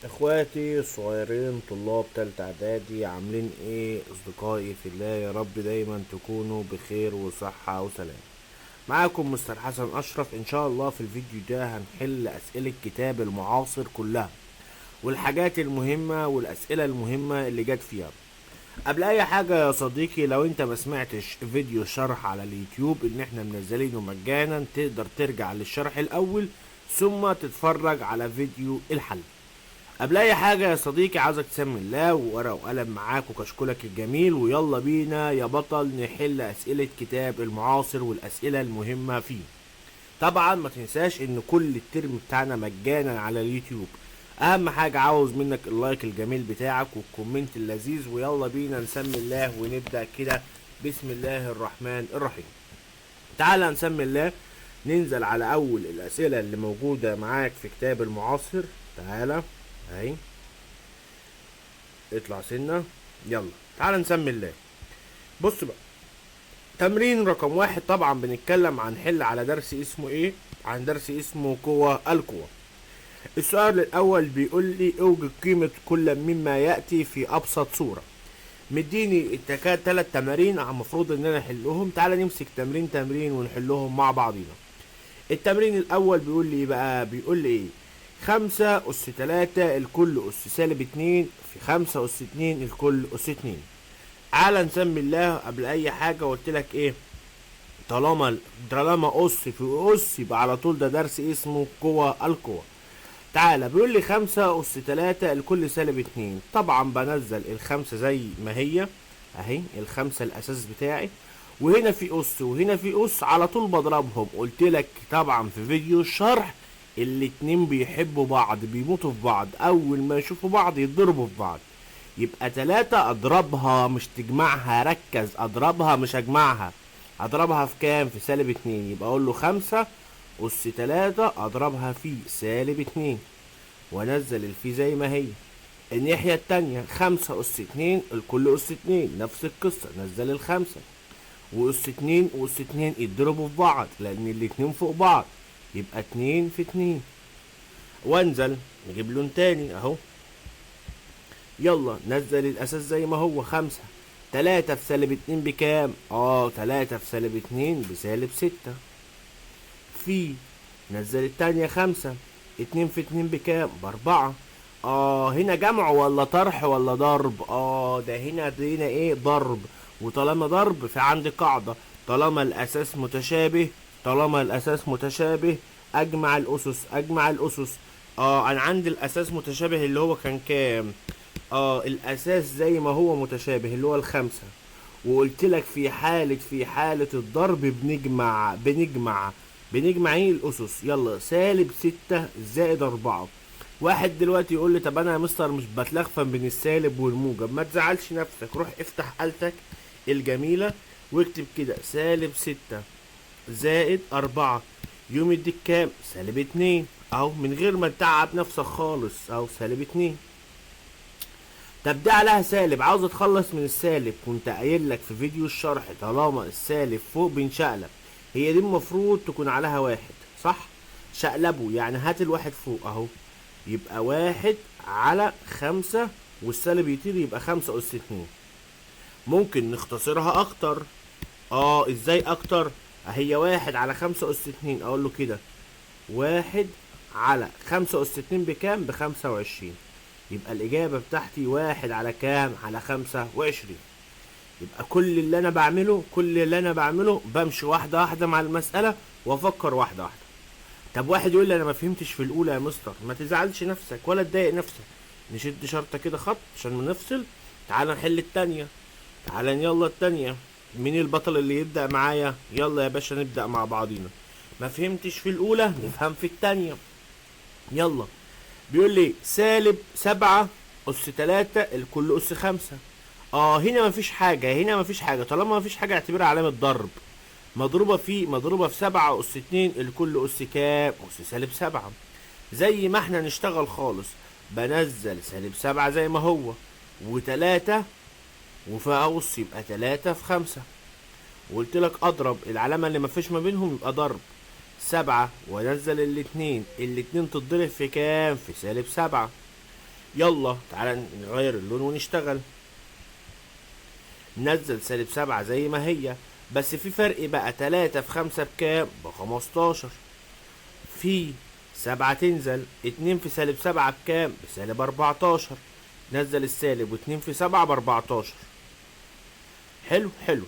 اخواتي الصغيرين طلاب تالتة اعدادي عاملين ايه؟ اصدقائي في الله، يا رب دايما تكونوا بخير وصحة وسلام. معاكم مستر حسن اشرف. ان شاء الله في الفيديو ده هنحل اسئلة كتاب المعاصر كلها والحاجات المهمة والاسئلة المهمة اللي جت فيها. قبل اي حاجة يا صديقي، لو انت ما سمعتش فيديو شرح على اليوتيوب ان احنا منزلينه مجانا، تقدر ترجع للشرح الاول ثم تتفرج على فيديو الحل. قبل اي حاجة يا صديقي، عاوزك تسمي الله وورقة وقلم معاك وكشكولك الجميل، ويلا بينا يا بطل نحل اسئلة كتاب المعاصر والاسئلة المهمة فيه. طبعا ما تنساش ان كل الترم بتاعنا مجانا على اليوتيوب. اهم حاجة عاوز منك اللايك الجميل بتاعك والكومنت اللذيذ، ويلا بينا نسمي الله ونبدأ كده. بسم الله الرحمن الرحيم. تعال نسمي الله، ننزل على اول الاسئلة اللي موجودة معاك في كتاب المعاصر. تعالى اهي، اطلع سنة. يلا تعال نسمي الله. بص بقى، تمرين رقم واحد. طبعا بنتكلم عن حل على درس اسمه ايه؟ عن درس اسمه قوى القوى. السؤال الاول بيقول لي اوجد قيمة كل مما يأتي في ابسط صورة. مديني التكاد 3 تمارين المفروض ان انا احلهم. تعال نمسك تمرين تمرين ونحلهم مع بعضينا. التمرين الاول بيقول لي بقى، بيقول لي ايه؟ 5 أس 3 الكل أس -2 في 5 أس 2 الكل أس 2. تعالى نسمي الله قبل أي حاجة. قلت لك إيه؟ طالما أس في أس يبقى على طول ده درس اسمه قوى القوى. تعالى بيقول لي 5 أس 3 الكل -2. طبعا بنزل الخمسة زي ما هي أهي، الخمسة الأساس بتاعي، وهنا في أس وهنا في أس، على طول بضربهم. قلت لك طبعا في فيديو الشرح الاتنين بيحبوا بعض، بيموتوا في بعض، اول ما يشوفوا بعض يتضربوا في بعض. يبقى 3 اضربها مش تجمعها، ركز، اضربها مش اجمعها. اضربها في كام؟ في -2. يبقى اقول له 5 أس 3 اضربها في -2 وانزل الفي زي ما هي. الناحية التانية 5 أس 2 الكل أس 2، نفس القصة، نزل الخمسة وأس 2 وأس 2 يتضربوا في بعض لأن الاتنين فوق بعض، يبقى 2 في 2. وانزل نجيب لون تاني اهو. يلا نزل الاساس زي ما هو 5. 3 في -2 بكام؟ 3 في -2 ب6. في نزل التانية 5. 2 في 2 بكام؟ ب4. هنا جمع ولا طرح ولا ضرب؟ ده هنا ايه؟ ضرب. وطالما ضرب في عندي قاعدة، طالما الاساس متشابه، طالما الاساس متشابه اجمع الاسس، اجمع الاسس. انا عندي الاساس متشابه اللي هو كان كام؟ الاساس زي ما هو متشابه اللي هو الخمسة. وقلت لك في حالة الضرب بنجمع ايه؟ الاسس. يلا -6 زائد 4. واحد دلوقتي يقول لي طب انا يا مستر مش بتلخفن بين السالب والموجب. ما تزعلش نفسك، روح افتح آلتك الجميلة واكتب كده -6 زائد 4 يوم يديك كام؟ -2 اهو، من غير ما تتعب نفسك خالص اهو، -2. طب ده عليها سالب، عاوز اتخلص من السالب. كنت قايل لك في فيديو الشرح طالما السالب فوق بنشقلب، هي دي المفروض تكون عليها 1 صح؟ شقلبه يعني هات الواحد فوق اهو، يبقى 1/5 والسالب يطير يبقى 5 أس 2. ممكن نختصرها اكتر. ازاي اكتر؟ هي 1/5 أس 2، اقول له كده 1/5 أس 2 بكام؟ ب25. يبقى الإجابة بتاعتي 1 على كام؟ على 25. يبقى كل اللي أنا بعمله بمشي واحدة واحدة مع المسألة وأفكر واحدة واحدة. طب واحد يقول لي أنا ما فهمتش في الأولى يا مستر. ما تزعلش نفسك ولا تضايق نفسك، نشد شرطة كده خط عشان ما نفصل. تعال نحل التانية. تعال يلا التانية. مين البطل اللي يبدأ معايا؟ يلا يا باشا نبدأ مع بعضينا. ما فهمتش في الأولى نفهم في التانية. يلا. بيقول لي -7 أس 3 الكل أس 5. هنا مفيش حاجة، طالما مفيش حاجة اعتبرها علامة ضرب. مضروبة في 7 أس 2 الكل أس كام؟ أس -7. زي ما احنا نشتغل خالص، بنزل -7 زي ما هو، و3 وفي أقص يبقى 3 في 5. وقلت لك اضرب العلامة اللي مفيش ما بينهم يبقى ضرب. 7 وانزل الاتنين تتضرب في كام؟ في -7. يلا تعالى نغير اللون ونشتغل. نزل سالب 7 زي ما هي، بس في فرق بقى. 3 في 5 بكام؟ ب15. في 7 تنزل، 2 في سالب 7 بكام؟ بسالب 14. نزل السالب و2 في 7 ب14. حلو حلو.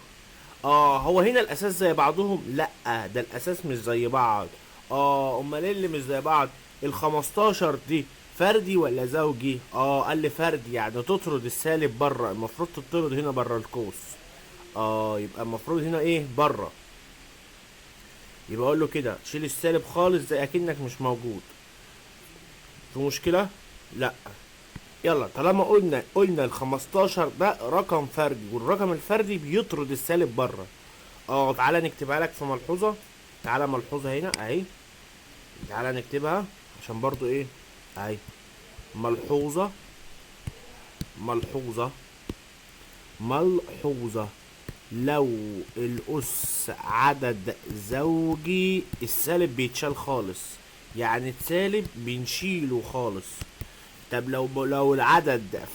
هو هنا الاساس زي بعضهم؟ لا، ده الاساس مش زي بعض. امال ايه اللي مش زي بعض؟ ال15 دي فردي ولا زوجي؟ قال لي فردي، يعني تطرد السالب بره، المفروض تطرد هنا بره القوس. يبقى المفروض هنا ايه؟ بره. يبقى اقول له كده شيل السالب خالص زي اكنك مش موجود. في مشكله؟ لا. يلا طالما قلنا ال 15 ده رقم فردي، والرقم الفردي بيطرد السالب بره. تعالى نكتبها لك في ملحوظه. تعالى ملحوظه هنا اهي. تعالى نكتبها عشان برضو ايه اهي. ملحوظه ملحوظه ملحوظه. لو الأس عدد زوجي السالب بيتشال خالص، يعني السالب بنشيله خالص. طب لو العدد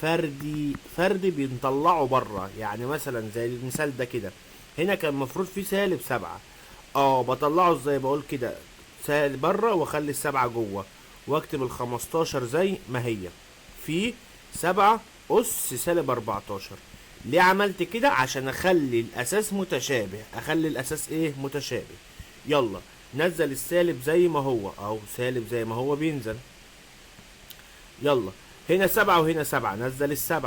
فردي بنطلعه بره، يعني مثلا زي المثال ده كده. هنا كان المفروض فيه سالب 7. بطلعه ازاي؟ بقول كده سالب بره واخلي ال7 جوه، واكتب ال15 زي ما هي في 7 أس سالب 14. ليه عملت كده؟ عشان اخلي الاساس متشابه. اخلي الاساس ايه؟ متشابه. يلا نزل السالب زي ما هو، اهو سالب زي ما هو بينزل. يلا هنا 7 وهنا 7، نزل ال7.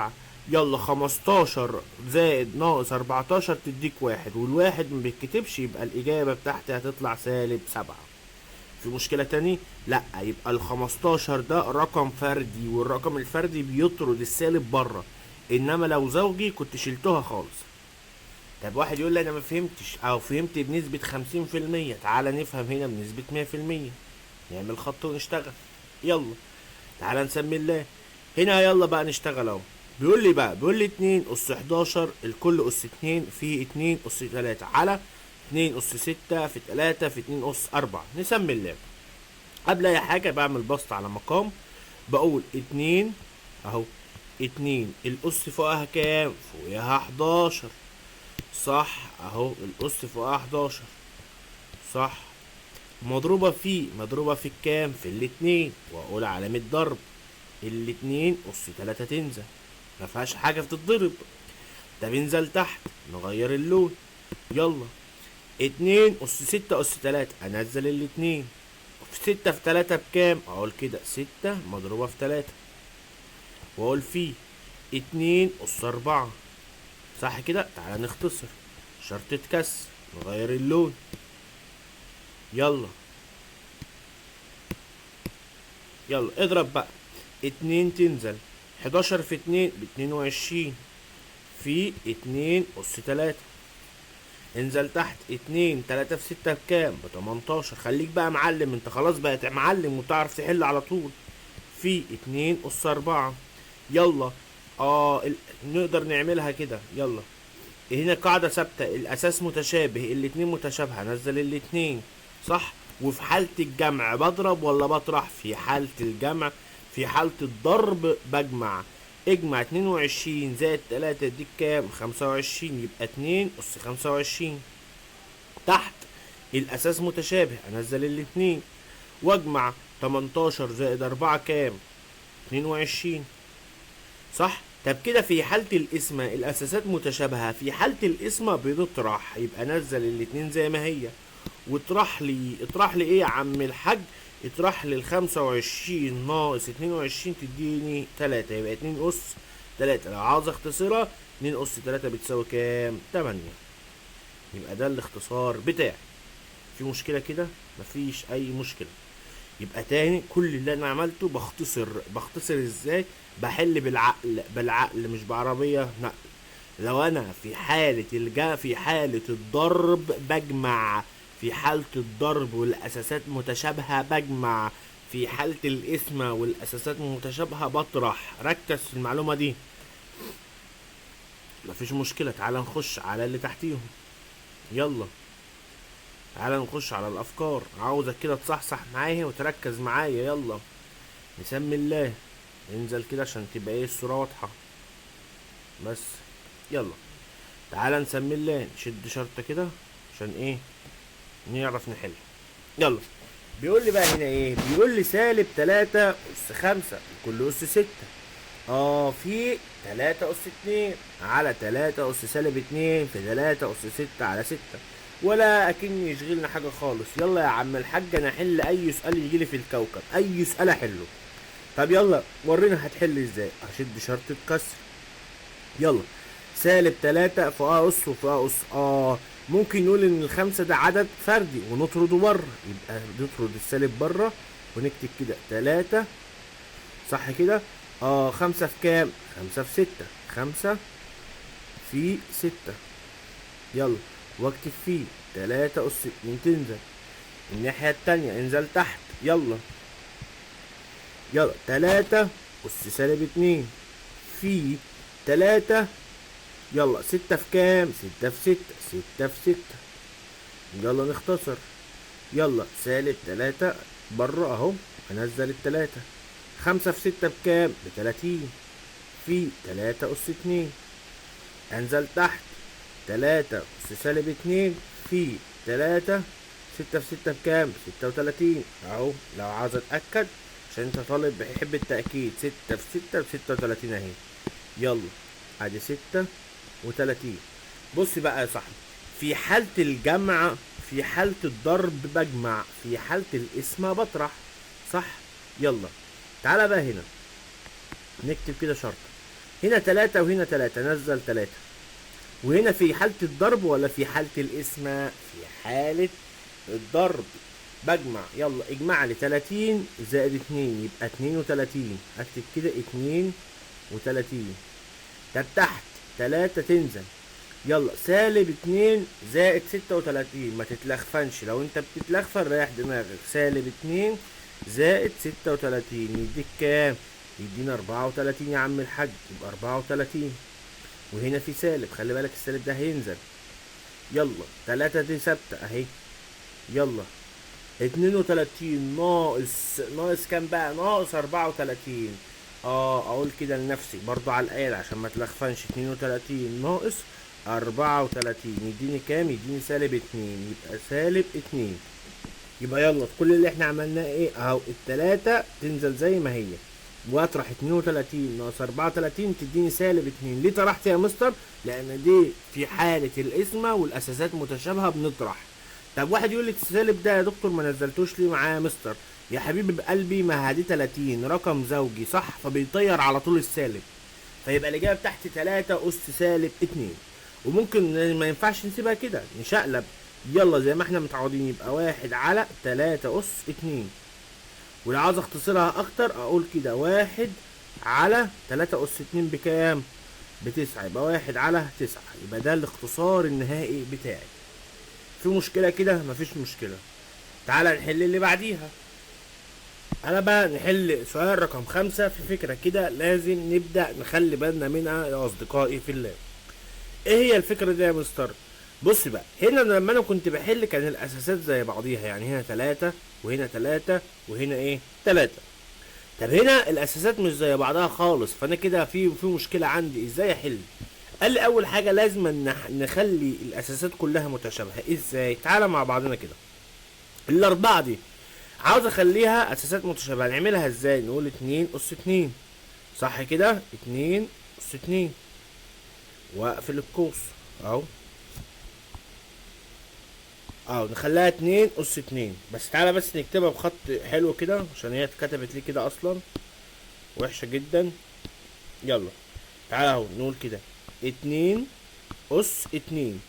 يلا 15 زائد ناقص 14 تديك 1، والواحد ما بيتكتبش، يبقى الإجابة بتاعتي هتطلع سالب 7. في مشكلة تاني؟ لا، يبقى ال15 ده رقم فردي، والرقم الفردي بيطرد السالب بره، انما لو زوجي كنت شلتها خالص. طب واحد يقول لي انا ما فهمتش، او فهمت بنسبة 50%. تعالى نفهم هنا بنسبة 100%. نعمل خط ونشتغل. يلا تعالى نسمي الله. هنا يلا بقى نشتغل اهو. بيقول لي 2 اس 11 الكل اس 2 في 2 اس 3 على 2 اس 6 في 3 في 2 اس 4. نسمي الله. قبل اي حاجه بعمل بسط على مقام. بقول 2 اهو. 2 الاس فوقها كام؟ فوقها 11. صح اهو الاس فوقها 11. صح. مضروبه في الكام؟ في الاتنين، واقول علامه ضرب. الاتنين اس 3 تنزل، ما فيهاش حاجه بتتضرب. طب انزل تحت نغير اللون. يلا 2 اس 6 اس 3، انزل الاتنين. في 6 في 3 بكام؟ اقول كده 6 مضروبه في 3، واقول فيه 2 اس 4. صح كده. تعالى نختصر شرطة كسر، نغير اللون. يلا اضرب بقى. 2 تنزل، 11 في 2 ب22 في 2 اس 3. انزل تحت 2 3 في 6 بكام؟ ب18. خليك بقى معلم، انت خلاص بقت معلم وتعرف تحل على طول. في 2 اس 4. يلا نقدر نعملها كده. يلا هنا قاعدة ثابتة، الأساس متشابه، الاتنين متشابهة، نزل الاتنين. صح. وفي حالة الجمع بضرب ولا بطرح؟ في حالة الجمع. في حالة الضرب بجمع. اجمع 22 زائد 3 يديك كام؟ 25. يبقى 2 أس 25. تحت الأساس متشابه، أنزل الاتنين واجمع 18 زائد 4 كام؟ 22. صح. طب كده في حالة القسمة الأساسات متشابهة، في حالة القسمة بنطرح، يبقى نزل الاتنين زي ما هي. واطرح لي ايه يا عم الحاج؟ اطرح لي ال25 ناقص 22 تديني 3، يبقى 2 أس 3. لو عاوز اختصرها 2 أس 3 بتساوي كام؟ 8. يبقى ده الاختصار بتاعي. في مشكلة كده؟ مفيش أي مشكلة. يبقى تاني كل اللي انا عملته بختصر ازاي؟ بحل بالعقل مش بعربية نقل. لو انا في حالة الضرب بجمع، في حالة الضرب والاساسات متشابهة بجمع، في حالة القسمة والاساسات متشابهة بطرح. ركز في المعلومة دي. مفيش مشكلة. تعال نخش على اللي تحتيهم. يلا تعالى نخش على الافكار. عاوزك كده تصحصح معايا وتركز معايا. يلا نسمي الله. انزل كده عشان تبقى ايه الصورة واضحة بس. يلا تعالى نسمي الله، نشد شرطة كده عشان ايه نعرف نحل. يلا بيقول لي بقى هنا ايه، بيقول لي سالب 3 اس 5 كل اس 6. في 3 اس 2 على 3 اس سالب 2 في 3 اس 6 على 6، ولا اكن يشغلنا حاجه خالص. يلا يا عم الحاج انا احل اي سؤال يجي لي في الكوكب، اي سؤال احله. طب يلا ورينا هتحل ازاي. هشد شرطة كسر. يلا سالب 3 في اس وفي اس. ممكن نقول ان الخمسة ده عدد فردي ونطرده بره، يبقى نطرد السالب بره ونكتب كده 3. صح كده؟ خمسة في كام؟ 5 في 6. 5 في 6. يلا واكتب فيه 3 اس 2 تنزل الناحية التانية، انزل تحت. يلا 3 اس سالب 2 في 3. يلا 6 في كام؟ 6 في 6. 6 في 6. يلا نختصر. يلا سالب 3 بره اهو، هنزل التلاتة. 5 في 6 بكام؟ ب30 في 3 اس 2. انزل تحت 3 اس سالب 2 في 3. 6 في 6 بكام؟ 36 اهو. لو عاوز اتأكد عشان انت طالب بيحب التأكيد، 6 في 6 ب36 اهي. يلا ادي 36. بص بقى يا صاحبي، في حالة الجمع، في حالة الضرب بجمع، في حالة القسمة بطرح، صح؟ يلا تعالى بقى هنا نكتب كده شرطة. هنا 3 وهنا 3، نزل 3. وهنا في حالة الضرب ولا في حالة القسمة؟ في حالة الضرب بجمع. يلا اجمع لي 30 زائد 2 يبقى 32. اكتب كده 32. طب تحت 3 تنزل. يلا سالب 2 زائد 36. ما تتلخفنش، لو انت بتتلخفن ريح دماغك. سالب 2 زائد 36 يديك كام؟ يدينا 34 يا عم الحاج، يبقى 34. وهنا في سالب، خلي بالك السالب ده هينزل. يلا 3 دي ثابتة اهي. يلا 32 ناقص كام بقى؟ ناقص 34. اقول كده لنفسي برضو على الآلة عشان ما تلخفنش. 32 ناقص 34 يديني كام؟ يديني سالب 2. يبقى سالب 2. يبقى يلا كل اللي احنا عملناه ايه اهو، التلاتة تنزل زي ما هي، واطرح 32 ناقص 34 تديني سالب 2. ليه طرحت يا مستر؟ لان دي في حالة القسمة والاساسات متشابهة بنطرح. طب واحد يقول لي السالب ده يا دكتور ما نزلتوش ليه معاه يا مستر؟ يا حبيبي بقلبي ما دي 30 رقم زوجي صح، فبيطير على طول السالب، فيبقى الاجابه تحت 3 اس سالب 2. وممكن ما ينفعش نسيبها كده، نشقلب. يلا زي ما احنا متعودين، يبقى 1 على 3 اس 2. ولو عاوز اختصرها اكتر اقول كده 1 على 3 اس 2 بكام؟ ب9. يبقى 1 على 9. يبقى ده الاختصار النهائي بتاعي. في مشكلة كده؟ مفيش مشكلة. تعالى نحل اللي بعديها. انا بقى نحل سؤال رقم 5. في فكرة كده لازم نبدأ نخلي بالنا منها يا اصدقائي في الله. ايه هي الفكرة دي يا مستر؟ بص بقى، هنا لما انا كنت بحل كان الاساسات زي بعضيها، يعني هنا 3 وهنا 3 وهنا ايه 3. طب هنا الاساسات مش زي بعضها خالص، فانا كده في مشكلة عندي. ازاي احل؟ قال لي اول حاجة لازم نخلي الاساسات كلها متشابهة. ازاي؟ تعالى مع بعضنا كده. الاربعة دي عاوز اخليها اساسات متشابهة، نعملها ازاي؟ نقول 2 اس 2 صح كده؟ 2 اس 2 واقفل القوس اهو. نخليها 2 اس 2. بس تعالى بس نكتبها بخط حلو كده عشان هي اتكتبت ليه كده اصلا وحشة جدا. يلا تعالى اهو نقول كده 2 اس 2.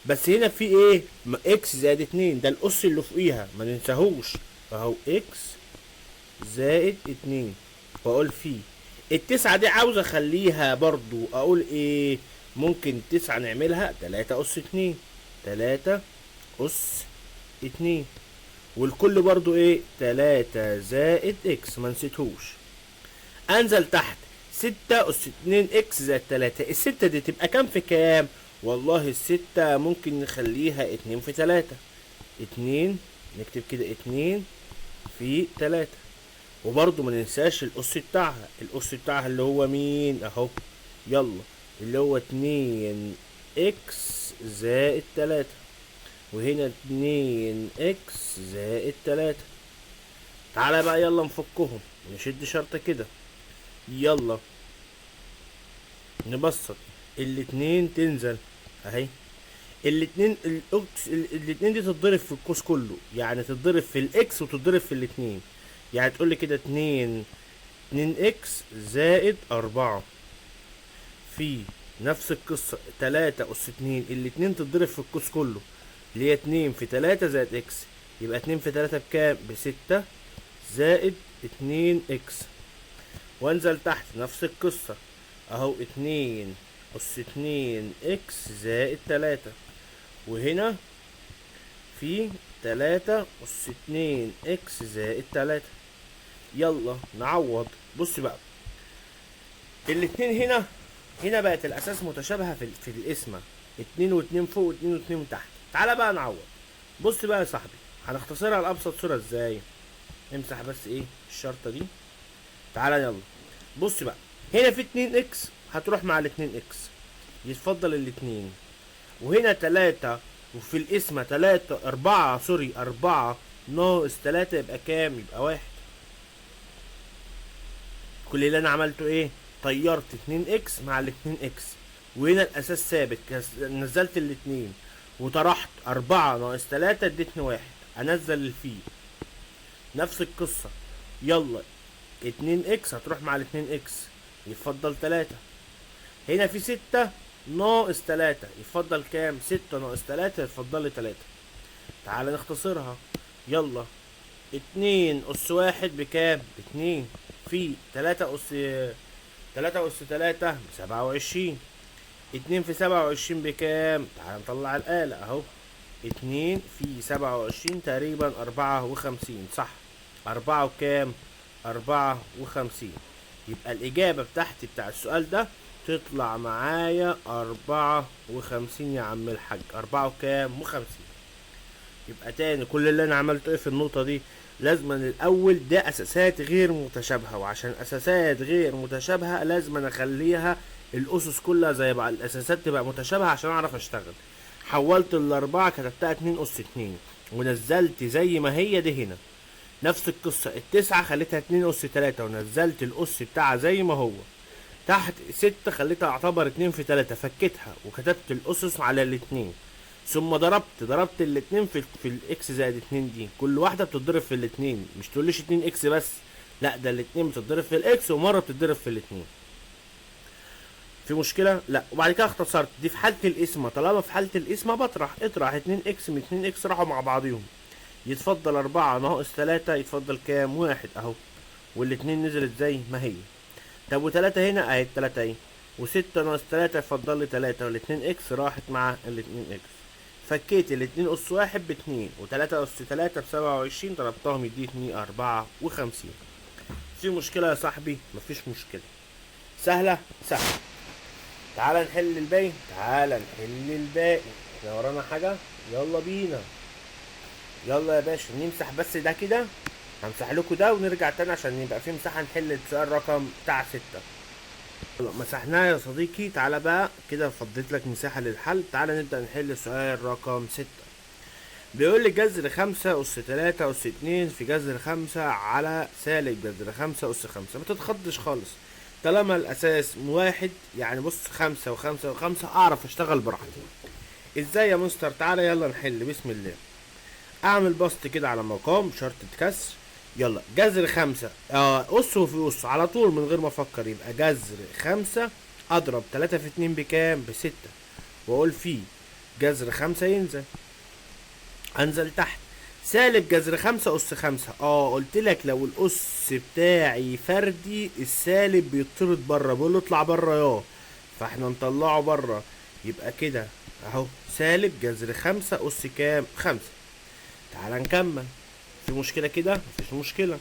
بس هنا في ايه؟ اكس زائد 2 ده الاس اللي فوقيها ما ننساهوش اهو، اكس زائد 2. واقول فيه التسعة دي عاوز اخليها برضو اقول ايه؟ ممكن 9 نعملها 3 اس 2. 3 اس 2. والكل برضو ايه؟ 3 زائد اكس ما نسيتهوش. انزل تحت 6 اس 2 اكس زائد 3. الستة دي تبقى كام في كام؟ والله الستة ممكن نخليها 2 في 3. 2 نكتب كده 2 في 3. وبرضه ما ننساش الأس بتاعها، الأس بتاعها اللي هو مين اهو، يلا، اللي هو 2 اكس زائد 3، وهنا 2 اكس زائد 3. تعالى بقى يلا نفكهم، نشد شرطة كده، يلا نبسط. الاتنين تنزل اهي، الاتنين دي تتضرب في القوس كله، يعني تتضرب في الاكس وتتضرب في الاتنين. يعني تقول لي كده 2 اكس زائد 4، في نفس القصة 3 أس 2، الاتنين تتضرب في القوس كله، اللي هي 2 في 3 زائد اكس، يبقى 2 في 3 بكام؟ ب6 زائد 2 اكس. وانزل تحت نفس القصة اهو، 2 أس 2 اكس زائد 3، وهنا في 3 أس 2 اكس زائد 3. يلا نعوض. بص بقى، الاتنين هنا بقت الاساس متشابهه في القسمه، 2 و2 فوق و2 و2 تحت. تعالى بقى نعوض. بص بقى يا صاحبي، هنختصرها لابسط صوره ازاي؟ امسح بس ايه الشرطه دي. تعالى يلا، بص بقى، هنا في 2 اكس هتروح مع ال2 اكس، يتفضل الاتنين، وهنا 3، وفي القسمه 3 4 سوري 4 ناقص 3 يبقى كام؟ يبقى 1. كل اللي انا عملته ايه؟ طيرت 2 اكس مع ال 2 اكس، وهنا الاساس ثابت، نزلت الاتنين وطرحت 4 ناقص 3 ادتني 1، انزل الفي. نفس القصة، يلا 2 اكس هتروح مع ال 2 اكس، يفضل 3. هنا في 6 ناقص 3 يفضل كام؟ 6 ناقص 3 يفضل لي 3. تعال نختصرها، يلا 2 أس 1 بكام؟ ب2، في 3 أس 3 ب27، 2 في 27 بكام؟ تعال نطلع الآلة اهو، 2 في 27 تقريبا 54، صح، 4 وكام؟ 54. يبقى الإجابة بتاعتي بتاع السؤال ده تطلع معايا 54 يا عم الحاج، 4 وكام؟ و50. يبقى تاني، كل اللي انا عملته ايه في النقطة دي؟ لازم الاول ده اساسات غير متشابهة، وعشان اساسات غير متشابهة لازم اخليها الاسس كلها زي بعض، الاساسات تبقى متشابهة عشان اعرف اشتغل. حولت الاربعة كتبتها 2 اس 2، ونزلت زي ما هي دي هنا. نفس القصة، التسعة خليتها 2 اس 3 ونزلت الاس بتاعها زي ما هو. تحت 6 خليتها اعتبر 2 في 3، فكيتها وكتبت الاسس على الاتنين، ثم ضربت الاتنين في الاكس زائد 2 دي، كل واحده بتتضرب في الاتنين، مش تقوليش 2 اكس بس، لا ده الاتنين بتتضرب في الاكس ومره بتتضرب في الاتنين. في مشكله؟ لا. وبعد كده اختصرت دي في حاله القسمه، طالما في حاله القسمه اطرح 2 اكس من 2 اكس راحوا مع بعضيهم، يتفضل 4 ناقص 3 يتفضل كام؟ 1 اهو، والاتنين نزلت زي ما هي. طب و3 هنا اهي، ال3 اهي، و6 ناقص 3 يفضل لي 3، والاتنين اكس راحت مع الاتنين اكس. فكيت الاتنين أس 1 ب2، و3 أس 3 ب27، ضربتهم يديتني 54. في مشكلة يا صاحبي؟ مفيش مشكلة، سهلة سهلة. تعال نحل الباقي، احنا ورانا حاجة؟ يلا بينا، يلا يا باشا نمسح بس ده كده، همسح لكم ده ونرجع تاني عشان يبقى في مساحة نحل السؤال رقم بتاع 6. مسحناه يا صديقي. تعالى بقى كده فضيت لك مساحة للحل، تعالى نبدأ نحل السؤال رقم 6. بيقول لي جذر 5 أس 3 أس 2 في جذر 5 على سالب جذر 5 أس 5. ما تتخضش خالص، طالما الأساس واحد، يعني بص 5 و5 و5 أعرف أشتغل براحتي. إزاي يا مستر؟ تعالى يلا نحل بسم الله. أعمل بسط كده على مقام شرطة كسر. يلا جذر 5 أس وفي أس على طول من غير ما أفكر، يبقى جذر 5 أضرب 3 في 2 بكام؟ ب6، وأقول فيه جذر 5 ينزل، انزل تحت سالب جذر 5 أس 5. قلت لك لو الأس بتاعي فردي السالب بيطرد بره، بيقول له اطلع بره ياه، فاحنا نطلعه بره، يبقى كده اهو سالب جذر 5 أس كام؟ 5. تعال نكمل. في مشكلة كده؟ مفيش مشكلة.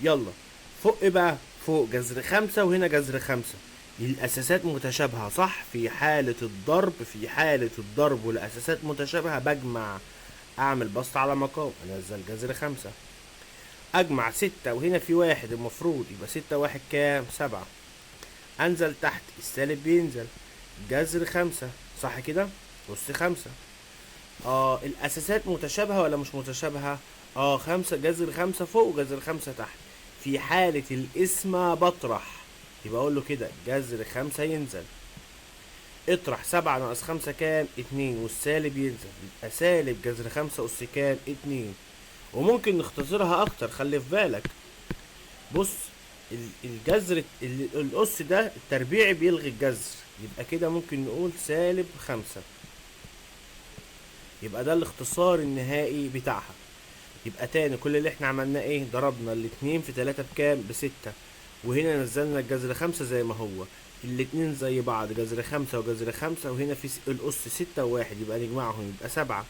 يلا فوق ايه بقى؟ فوق جذر 5 وهنا جذر 5، الأساسات متشابهة صح؟ في حالة الضرب والأساسات متشابهة بجمع، اعمل بسط على مقام، انزل جذر 5. اجمع ستة وهنا في واحد، المفروض يبقى ستة واحد كام؟ 7. انزل تحت، السالب بينزل، جذر 5 صح كده، أس 5. الاساسات متشابهة ولا مش متشابهة؟ 5 جذر 5 فوق وجذر 5 تحت. في حالة القسمة بطرح، يبقى اقول له كده جذر 5 ينزل، اطرح 7 ناقص 5 كام؟ 2، والسالب ينزل، يبقى سالب جذر 5 أس كام؟ 2. وممكن نختصرها أكتر، خلي في بالك. بص، الجذر الأس ده التربيعي بيلغي الجذر، يبقى كده ممكن نقول سالب 5. يبقى ده الاختصار النهائي بتاعها. يبقى تاني كل اللي احنا عملناه ايه؟ ضربنا الاتنين في 3 بكام؟ ب6. وهنا نزلنا الجذر 5 زي ما هو، الاتنين زي بعض، جذر 5 وجذر 5، وهنا في الأس 6 وواحد، يبقى نجمعهم يبقى 7.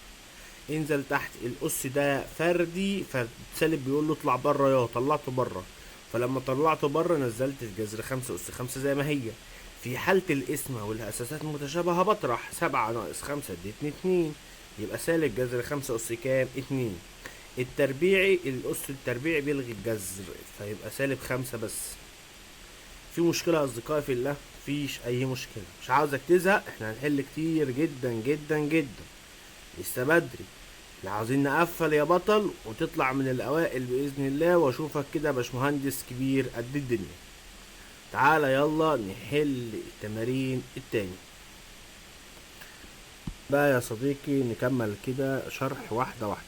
انزل تحت، الأس ده فردي، فالسالب بيقول له اطلع بره، يا طلعته بره، فلما طلعته بره نزلت الجذر 5 أس 5 زي ما هي. في حالة القسمة والأساسات متشابهة بطرح 7 ناقص 5 اديتني 2، يبقى سالب جذر 5 أس كام؟ 2. التربيعي الأس التربيعي بيلغي الجذر، فيبقى سالب 5 بس. في مشكلة يا أصدقائي في الله؟ مفيش أي مشكلة، مش عاوزك تزهق، احنا هنحل كتير جدا جدا جدا، لسه بدري. احنا عاوزين نقفل يا بطل وتطلع من الأوائل بإذن الله، وأشوفك كده باشمهندس كبير قد الدنيا. تعالى يلا نحل التمارين التاني بقى يا صديقي، نكمل كده شرح واحدة واحدة.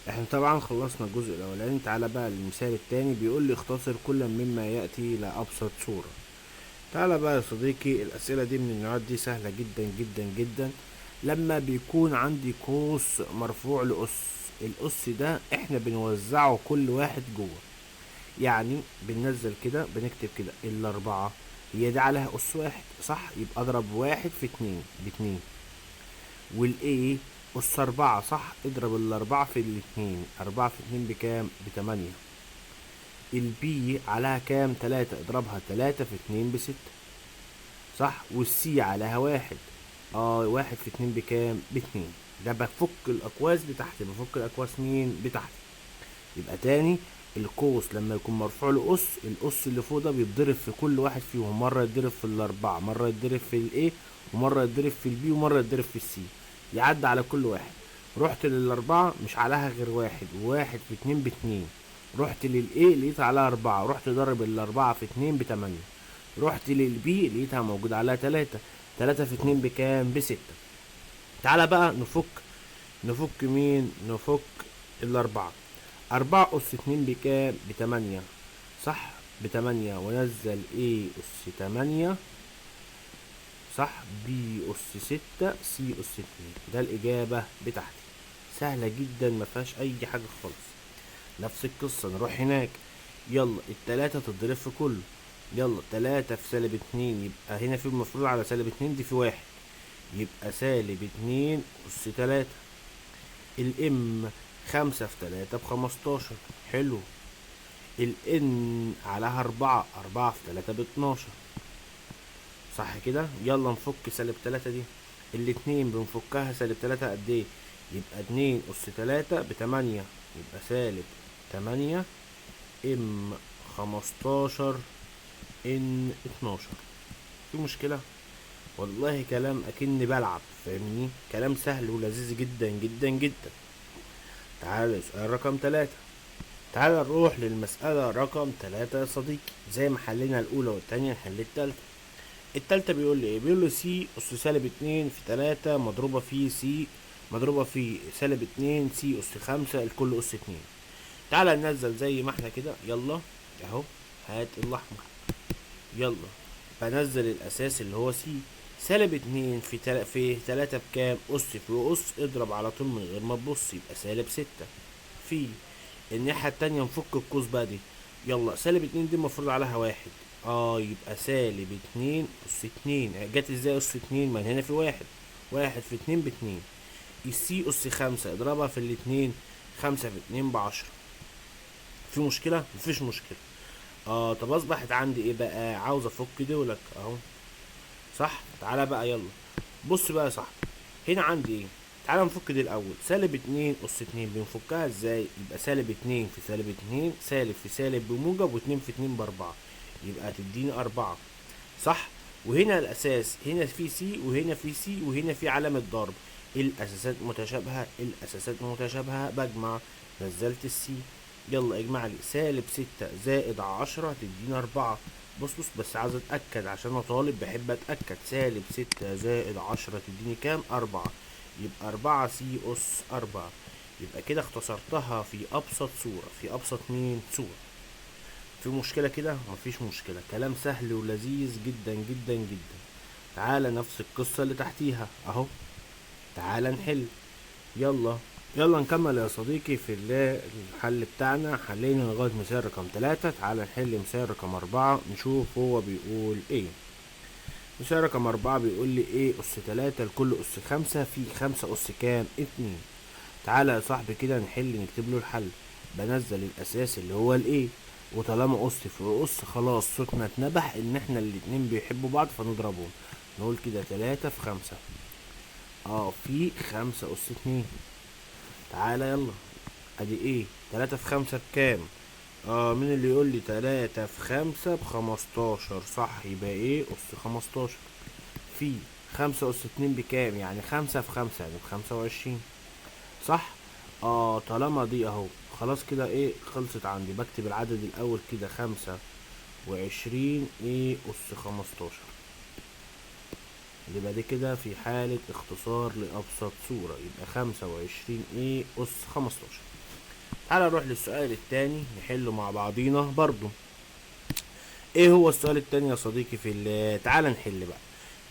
احنا طبعا خلصنا الجزء الاولاني، تعالى بقى للمثال التاني، بيقول لي اختصر كل مما ياتي الى ابسط صوره. تعالى بقى يا صديقي، الاسئله دي من النوعات دي سهله جدا جدا جدا. لما بيكون عندي قوس مرفوع لاس، الاس ده احنا بنوزعه كل واحد جوه، يعني بننزل كده، بنكتب كده الاربعه هي دي عليها اس واحد صح، يبقى اضرب واحد في اتنين باتنين. والايه أس 4 صح، اضرب الأربعة في الاتنين، 4 في 2 بكام؟ ب8. البي عليها كام؟ 3، اضربها 3 في 2 ب6 صح. والسي عليها 1، 1 في 2 بكام؟ ب2. ده بفك الأقواس بتاعتي، بفك الأقواس مين؟ بتاعتي. يبقى تاني، القوس لما يكون مرفوع له أس، الأس اللي فوق ده بيتضرب في كل واحد فيهم، مرة يتضرب في الأربعة، مرة يتضرب في الإيه، ومرة يتضرب في البي، ومرة يتضرب في السي، يعدي على كل واحد. رحت للأربعة مش عليها غير واحد، وواحد في 2 باتنين. رحت للإيه لقيتها عليها 4، رحت ضرب الأربعة في 2 ب8. رحت للبي لقيتها موجود عليها 3، 3 في 2 بكام؟ ب6. تعالى بقى نفك مين؟ نفك الأربعة. 4 أس 2 بكام؟ ب8 صح، ب8، ونزل A أس 8 صح، B أس 6، C أس 2. ده الإجابة بتاعتي، سهلة جدا مفيهاش أي حاجة خالص. نفس القصة نروح هناك، يلا التلاتة تتضرب في كله، يلا 3 في -2، يبقى هنا في المفروض على -2 دي في 1، يبقى -2 أس 3. الام 5 في 3 ب15، حلو. الان عليها 4، 4 في 3 ب12 صح كده. يلا نفك -3 دي، الاتنين بنفكها -3 قد ايه؟ يبقى 2 أس 3 ب8، يبقى -8 ام 15 ان 12. في مشكلة؟ والله كلام اكني بلعب، فاهمني؟ كلام سهل ولذيذ جدا جدا جدا. تعال سؤال رقم 3. تعال نروح للمسألة رقم 3 يا صديقي، زي ما حلينا الأولى والتانية نحل التالتة. التالتة بيقول لي ايه؟ بيقول لي سي أس -2 في 3 مضروبة في سي مضروبة في -2 سي أس 5 الكل أس 2. تعال ننزل زي ما احنا كده، يلا اهو، هات الأحمر، يلا بنزل الأساس اللي هو سي. -2 في 3 بكام؟ أس في أس، اضرب على طول من غير ما تبص، يبقى -6. في الناحية التانية نفك القوس بقى دي، يلا -2 دي المفروض عليها 1، يبقى -2 أس 2. جت ازاي أس 2؟ ما هنا في 1، 1 في 2 ب2. السي أس 5 اضربها في الاتنين، 5 في 2 ب10. في مشكلة؟ مفيش مشكلة. طب اصبحت عندي ايه بقى؟ عاوز افك دولك اهو صح. تعالى بقى يلا، بص بقى يا صاحبي، هنا عندي ايه؟ تعالى نفك دي الاول. سالب 2 اس 2 بنفكها ازاي؟ يبقى سالب 2 في سالب 2 سالب في سالب بموجب، و2 في 2 ب4، يبقى هتديني 4 صح. وهنا الاساس هنا في سي وهنا في سي وهنا في علامة ضرب، الاساسات متشابهة الاساسات متشابهة، بجمع. نزلت السي، يلا اجمع لي سالب 6 زائد 10 تديني 4. بص بس عايز اتأكد عشان انا طالب بحب اتأكد. سالب 6 زائد 10 تديني كام؟ 4. يبقى 4 سي أس 4. يبقى كده اختصرتها في أبسط صورة. في أبسط مين؟ صورة. في مشكلة كده؟ مفيش مشكلة، كلام سهل ولذيذ جدا جدا جدا. تعالى نفس القصة اللي تحتيها اهو. تعالى نحل. يلا يلا نكمل يا صديقي في الحل بتاعنا. حلينا لغاية مثال رقم 3. تعالى نحل مثال رقم 4 نشوف هو بيقول ايه. مثال رقم 4 بيقول لي ايه أس 3 لكل أس 5 في 5 أس كام؟ 2. تعالى يا صاحبي كده نحل، نكتب له الحل. بنزل الأساس اللي هو الايه، وطالما أس في أس خلاص صوتنا اتنبح إن احنا الاتنين بيحبوا بعض فنضربهم. نقول كده 3 في 5 في 5 أس 2. تعالى يلا، ادي ايه 3 في 5 بكام؟ مين اللي يقول لي 3 في 5 ب15؟ صح، يبقى ايه أس 15. في 5 أس 2 بكام؟ يعني 5 في 5 يعني ب25 صح. طالما دي اهو خلاص كده ايه خلصت عندي. بكتب العدد الاول كده 25 ايه أس 15. يبقى دي كده في حالة اختصار لأبسط صورة، يبقى 25 ايه أس 15. تعالى نروح للسؤال التاني نحله مع بعضينا برضو. ايه هو السؤال التاني يا صديقي تعالى نحل بقى.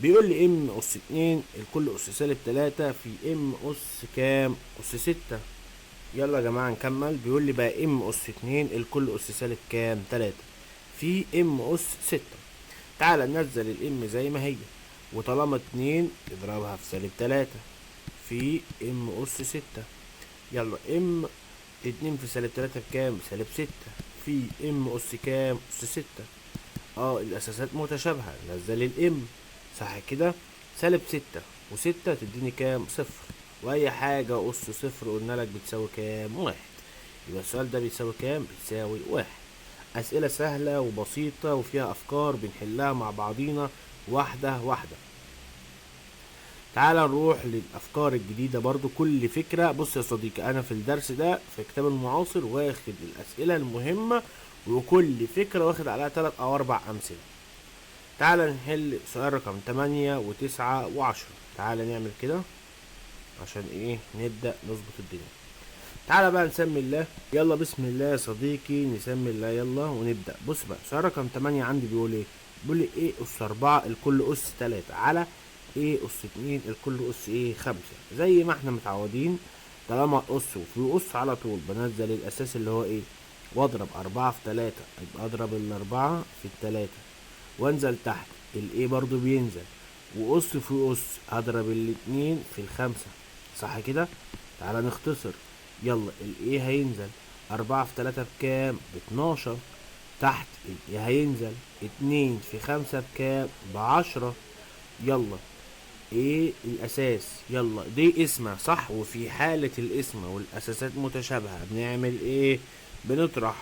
بيقول لي ام اس 2 الكل اس سالب 3 في ام اس كام؟ اس 6. يلا يا جماعه نكمل. بيقول لي بقى ام اس 2 الكل اس سالب كام؟ 3 في ام اس 6. تعالى ننزل الام زي ما هي، وطالما 2 اضربها في سالب 3 في ام اس 6. يلا ام 2 في سالب 3 بكام؟ سالب 6 في ام اس كام؟ اس 6. الاساسات متشابهة، نزل الام صح كده. سالب 6 و6 تديني كام؟ صفر. واي حاجة اس صفر قلنا لك بتساوي كام؟ 1. يبقى السؤال ده بيساوي كام؟ بيساوي 1. اسئلة سهلة وبسيطة وفيها افكار بنحلها مع بعضينا واحدة واحدة. تعال نروح للافكار الجديدة برضو كل فكرة. بص يا صديقي، انا في الدرس ده في كتاب المعاصر واخد الاسئلة المهمة، وكل فكرة واخد عليها 3 أو 4 امثلة. تعال نحل سؤال رقم 8 و9 و10. تعال نعمل كده عشان ايه نبدأ نظبط الدنيا. تعال بقى نسمي الله. يلا بسم الله يا صديقي نسمي الله يلا ونبدأ. بص بقى سؤال رقم 8 عندي بيقول ايه؟ بيقول لي ايه أس 4 الكل أس 3 على ايه أس 2 الكل أس ايه 5. زي ما احنا متعودين، طالما أس وفي أس على طول بنزل الأساس اللي هو ايه، واضرب 4 في 3 يبقى اضرب الأربعة في التلاتة، وانزل تحت الايه برضو بينزل، وأس في أس هضرب الاتنين في الخمسة صح كده. تعالى نختصر. يلا الايه هينزل 4 في 3 بكام؟ ب12. تحت الايه هينزل 2 في 5 بكام؟ ب10. يلا ايه الاساس؟ يلا دي اسمها صح، وفي حالة الاسم والاساسات متشابهة بنعمل ايه؟ بنطرح.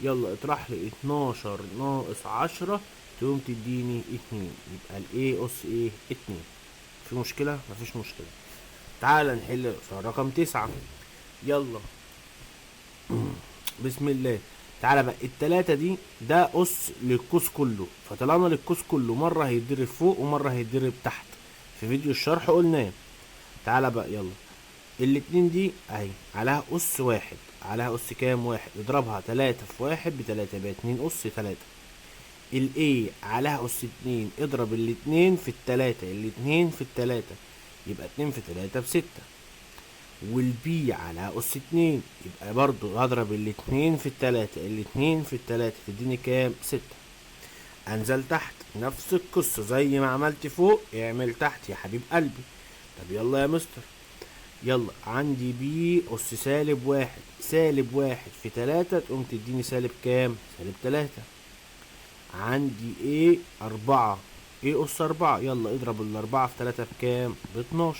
يلا اطرح لي 12 ناقص 10 تقوم تديني 2، يبقى الايه اس ايه 2. في مشكلة؟ مفيش مشكلة. تعال نحل سؤال رقم 9. يلا بسم الله. تعالى بقى التلاتة دي ده أس للقوس كله، فطالما للقوس كله مرة هيتضرب فوق ومرة هيتضرب تحت، في فيديو الشرح قلناه. تعالى بقى يلا الاتنين دي اهي عليها أس واحد، عليها أس كام؟ واحد. اضربها 3 في 1 ب3 يبقى 2 أس 3. الاي عليها أس 2، اضرب الاتنين في التلاتة، الاتنين في التلاتة يبقى 2 في 3 ب6. والبي على أس 2 يبقى برضو هضرب الاتنين في التلاتة، الاتنين في التلاتة تديني كام؟ 6. انزل تحت نفس القصة زي ما عملت فوق اعمل تحت يا حبيب قلبي. طب يلا يا مستر. يلا عندي بي أس سالب 1، سالب 1 في 3 تقوم تديني سالب كام؟ سالب 3. عندي ايه 4، ايه أس 4، يلا اضرب الأربعة في 3 بكام؟ ب12.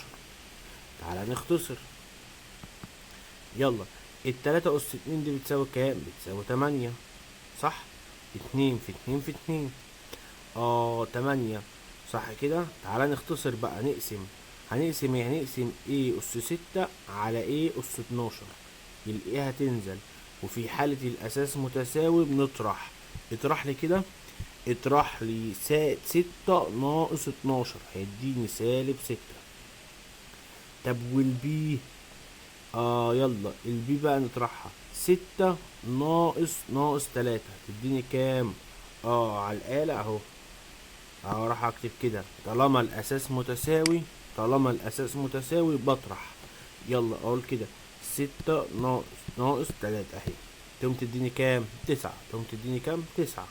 تعالى نختصر. يلا، التلاتة أس اتنين دي بتساوي كام؟ بتساوي 8، صح؟ 2 في 2 في 2، 8، صح كده؟ تعالى نختصر بقى، نقسم. هنقسم ايه؟ هنقسم ايه أس 6 على ايه أس 12. الايه هتنزل، وفي حالة الأساس متساوي بنطرح. اطرح لي كده، اطرح لي 6 ناقص 12 هيديني -6. طب والبي؟ يلا البي بقى نطرحها، 6 ناقص 3 تديني كام؟ على الآلة اهو. راح اكتب كده، طالما الأساس متساوي، طالما الأساس متساوي بطرح. يلا اقول كده، 6 ناقص 3 اهي، تقوم تديني كام؟ 9. تقوم تديني كام؟ 9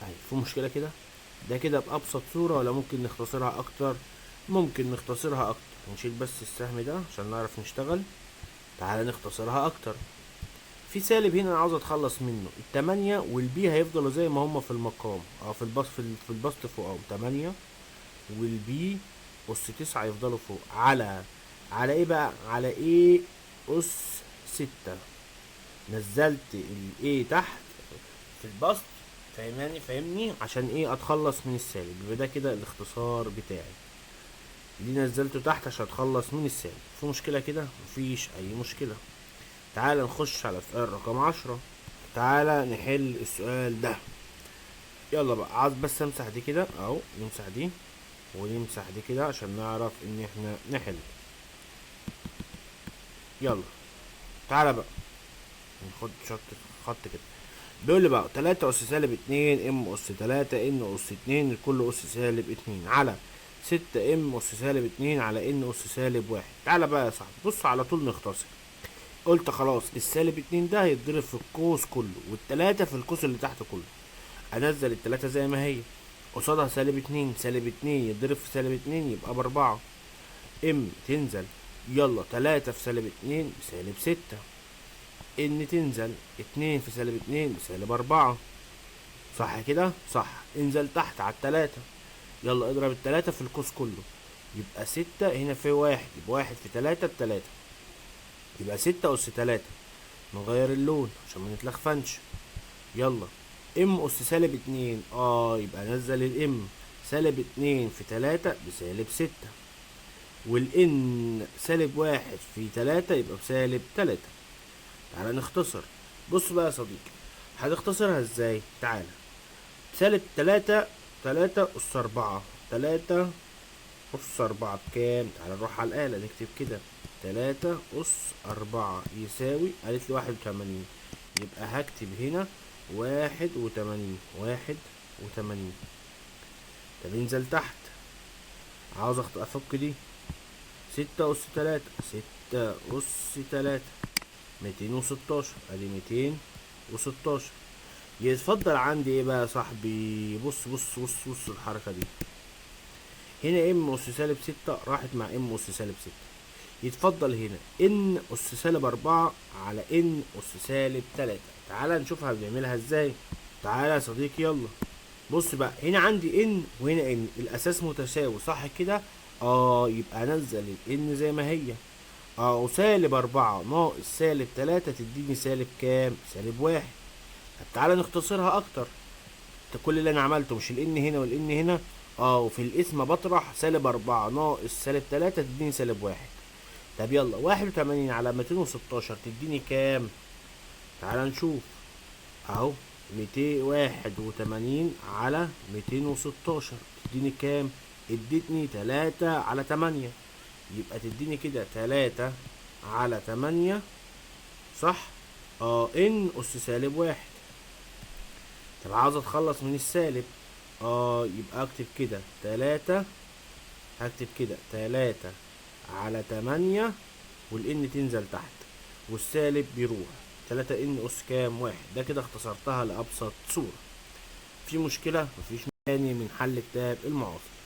اهي. في مشكلة كده؟ ده كده بأبسط صورة، ولا ممكن نختصرها أكتر؟ ممكن نختصرها أكتر. نشيل بس السهم ده عشان نعرف نشتغل. تعالى نختصرها أكتر. في سالب هنا أنا عاوز أتخلص منه، التمانية والبي هيفضلوا زي ما هما في المقام، في البسط، في البسط فوق أهو، 8 والبي أس 9 يفضلوا فوق، على إيه بقى؟ على إيه أس 6. نزلت الإيه تحت في البسط، فاهمني؟ عشان ايه؟ اتخلص من السالب. يبقى ده كده الاختصار بتاعي، دي نزلته تحت عشان اتخلص من السالب. في مشكلة كده؟ مفيش اي مشكلة. تعالى نخش على سؤال رقم 10. تعالى نحل السؤال ده. يلا بقى، عايز بس امسح دي كده اهو، نمسح دي ونمسح دي كده عشان نعرف ان احنا نحل. يلا تعالى بقى ناخد خط كده. بيقول لي بقى 3 أس -2 ام أس 3 ان أس 2 لكل أس -2 على 6 ام أس -2 على ان أس -1. تعالى بقى يا صاحبي، بص على طول نختصر. قلت خلاص -2 ده هيتضرب في القوس كله، والتلاتة في القوس اللي تحت كله. انزل التلاتة زي ما هي، قصادها -2. -2 يتضرب في -2 يبقى ب4. ام تنزل، يلا 3 في -2 ب6. ان تنزل، 2 في -2 ب4. صح كده؟ صح. انزل تحت على التلاتة، يلا اضرب التلاتة في القوس كله، يبقى 6. هنا في 1، يبقى 1 في 3 ب3، يبقى 6 أس 3. نغير اللون عشان ما نتلخفنش. يلا ام أس -2، يبقى نزل الام، -2 في 3 ب6، والان -1 في 3 يبقى ب3. تعالى نختصر. بص بقى يا صديقي، هتختصرها ازاي؟ تعالى، -3 3 أس 4، 3 أس 4 بكام؟ تعالى نروح على الآلة نكتب كده، 3 أس 4 يساوي، قالت لي 81، يبقى هكتب هنا 81. طب انزل تحت، عاوز افك دي، 6 أس 3، 6 أس 3 216، ادي 216. يتفضل عندي ايه بقى يا صاحبي؟ بص الحركة دي، هنا ام أس -6 راحت مع ام أس -6. يتفضل هنا ان أس -4 على ان أس -3. تعالى نشوفها بنعملها ازاي. تعالى يا صديقي، يلا بص بقى، هنا عندي ان وهنا ان، الاساس متساوي صح كده؟ يبقى انزل الان زي ما هي، و-4 ناقص -3 تديني سالب كام؟ -1. طب تعالى نختصرها اكتر. كل اللي انا عملته مش الان هنا والان هنا، وفي الاسم بطرح، -4 ناقص -3 تديني -1. طب يلا 81 على 216 تديني كام؟ تعال نشوف اهو، 281 على 216 تديني كام؟ ادتني 3 على 8، يبقى تديني كده 3 على 8، صح؟ ان أس -1. طب عاوز اتخلص من السالب، يبقى اكتب كده 3، هكتب كده 3 على 8، والان تنزل تحت والسالب بيروح، 3 ان أس كام؟ 1. ده كده اختصرتها لأبسط صورة. في مشكلة؟ مفيش. تاني من حل كتاب المعاصر.